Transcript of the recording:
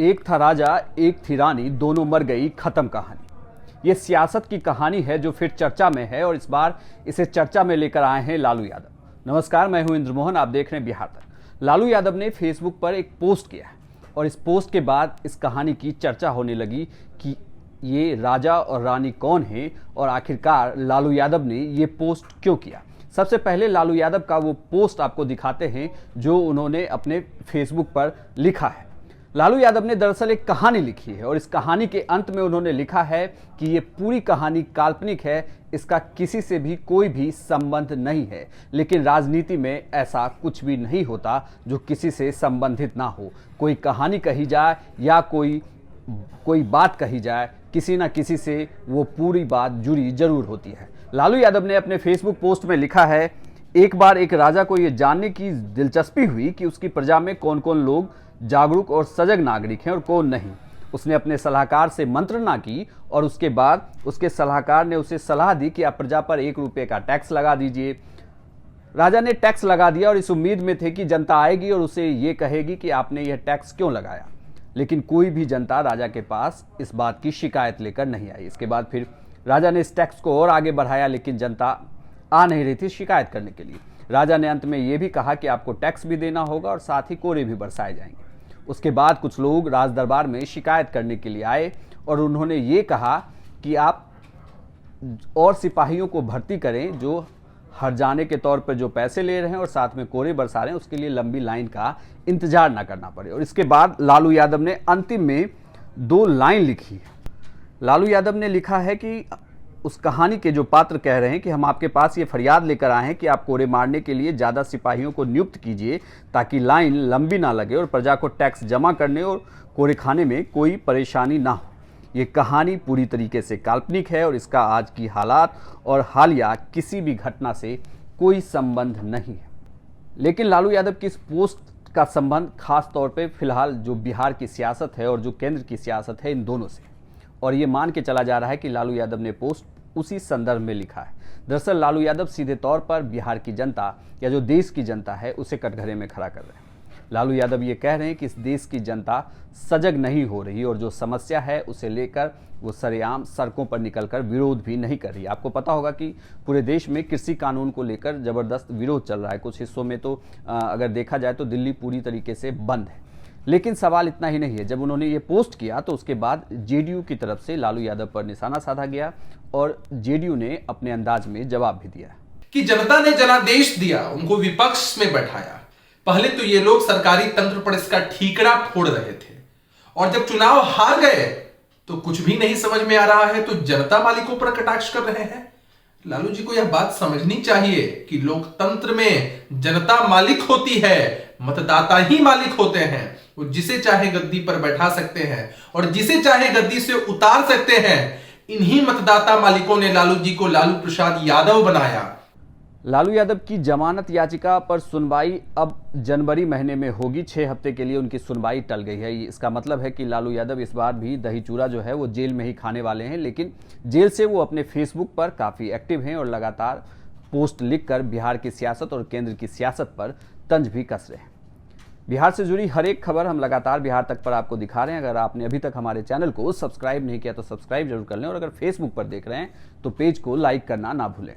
एक था राजा एक थी रानी, दोनों मर गई, खत्म कहानी। ये सियासत की कहानी है जो फिर चर्चा में है और इस बार इसे चर्चा में लेकर आए हैं लालू यादव। नमस्कार, मैं हूं इंद्र मोहन, आप देख रहे हैं बिहार तक। लालू यादव ने फेसबुक पर एक पोस्ट किया है और इस पोस्ट के बाद इस कहानी की चर्चा होने लगी कि ये राजा और रानी कौन है और आखिरकार लालू यादव ने ये पोस्ट क्यों किया। सबसे पहले लालू यादव का वो पोस्ट आपको दिखाते हैं जो उन्होंने अपने फेसबुक पर लिखा है। लालू यादव ने दरअसल एक कहानी लिखी है और इस कहानी के अंत में उन्होंने लिखा है कि ये पूरी कहानी काल्पनिक है, इसका किसी से भी कोई भी संबंध नहीं है। लेकिन राजनीति में ऐसा कुछ भी नहीं होता जो किसी से संबंधित ना हो। कोई कहानी कही जाए या कोई बात कही जाए, किसी ना किसी से वो पूरी बात जुड़ी जरूर होती है। लालू यादव ने अपने फेसबुक पोस्ट में लिखा है, एक बार एक राजा को ये जानने की दिलचस्पी हुई कि उसकी प्रजा में कौन कौन लोग जागरूक और सजग नागरिक हैं और कौन नहीं। उसने अपने सलाहकार से मंत्रणा की और उसके बाद उसके सलाहकार ने उसे सलाह दी कि आप प्रजा पर 1 रुपये का टैक्स लगा दीजिए। राजा ने टैक्स लगा दिया और इस उम्मीद में थे कि जनता आएगी और उसे ये कहेगी कि आपने यह टैक्स क्यों लगाया। लेकिन कोई भी जनता राजा के पास इस बात की शिकायत लेकर नहीं आई। इसके बाद फिर राजा ने इस टैक्स को और आगे बढ़ाया, लेकिन जनता आ नहीं रही थी शिकायत करने के लिए। राजा ने अंत में ये भी कहा कि आपको टैक्स भी देना होगा और साथ ही कोरे भी बरसाए जाएंगे। उसके बाद कुछ लोग राज दरबार में शिकायत करने के लिए आए और उन्होंने ये कहा कि आप और सिपाहियों को भर्ती करें जो हरजाने के तौर पर जो पैसे ले रहे हैं और साथ में कोरे बरसा रहे हैं, उसके लिए लंबी लाइन का इंतजार ना करना पड़े। और इसके बाद लालू यादव ने अंतिम में 2 लाइन लिखी। लालू यादव ने लिखा है कि उस कहानी के जो पात्र कह रहे हैं कि हम आपके पास ये फरियाद लेकर आए हैं कि आप कोरे मारने के लिए ज़्यादा सिपाहियों को नियुक्त कीजिए ताकि लाइन लंबी ना लगे और प्रजा को टैक्स जमा करने और कोरे खाने में कोई परेशानी ना हो। ये कहानी पूरी तरीके से काल्पनिक है और इसका आज की हालात और हालिया किसी भी घटना से कोई संबंध नहीं है। लेकिन लालू यादव की इस पोस्ट का संबंध खास तौर पे फिलहाल जो बिहार की सियासत है और जो केंद्र की सियासत है, इन दोनों से। और ये मान के चला जा रहा है कि लालू यादव ने पोस्ट उसी संदर्भ में लिखा है। दरअसल लालू यादव सीधे तौर पर बिहार की जनता या जो देश की जनता है उसे कटघरे में खड़ा कर रहे हैं। लालू यादव ये कह रहे हैं कि इस देश की जनता सजग नहीं हो रही और जो समस्या है उसे लेकर वो सरेआम सड़कों पर निकलकर विरोध भी नहीं कर रही। आपको पता होगा कि पूरे देश में कृषि कानून को लेकर जबरदस्त विरोध चल रहा है। कुछ हिस्सों में तो अगर देखा जाए तो दिल्ली पूरी तरीके से बंद है। लेकिन सवाल इतना ही नहीं है। जब उन्होंने ये पोस्ट किया तो उसके बाद जेडीयू की तरफ से लालू यादव पर निशाना साधा गया और जेडीयू ने अपने अंदाज में जवाब भी दिया कि जनता ने जनादेश दिया, उनको विपक्ष में बैठाया। पहले तो ये लोग सरकारी तंत्र पर इसका ठीकरा फोड़ रहे थे और जब चुनाव हार गए तो कुछ भी नहीं समझ में आ रहा है तो जनता मालिकों पर कटाक्ष कर रहे हैं। लालू जी को यह बात समझनी चाहिए कि लोकतंत्र में जनता मालिक होती है, मतदाता ही मालिक होते हैं। वो जिसे चाहे गद्दी पर बैठा सकते हैं और जिसे चाहे गद्दी से उतार सकते हैं। इन्हीं मतदाता मालिकों ने लालू जी को लालू प्रसाद यादव बनाया। लालू यादव की जमानत याचिका पर सुनवाई अब जनवरी महीने में होगी। 6 हफ्ते के लिए उनकी सुनवाई टल गई है। इसका मतलब है कि लालू यादव इस बार भी दही चूरा जो है वो जेल में ही खाने वाले हैं। लेकिन जेल से वो अपने फेसबुक पर काफ़ी एक्टिव हैं और लगातार पोस्ट लिखकर बिहार की सियासत और केंद्र की सियासत पर तंज भी कस रहे हैं। बिहार से जुड़ी हर एक खबर हम लगातार बिहार तक पर आपको दिखा रहे हैं। अगर आपने अभी तक हमारे चैनल को सब्सक्राइब नहीं किया तो सब्सक्राइब जरूर कर लें और अगर फेसबुक पर देख रहे हैं तो पेज को लाइक करना ना भूलें।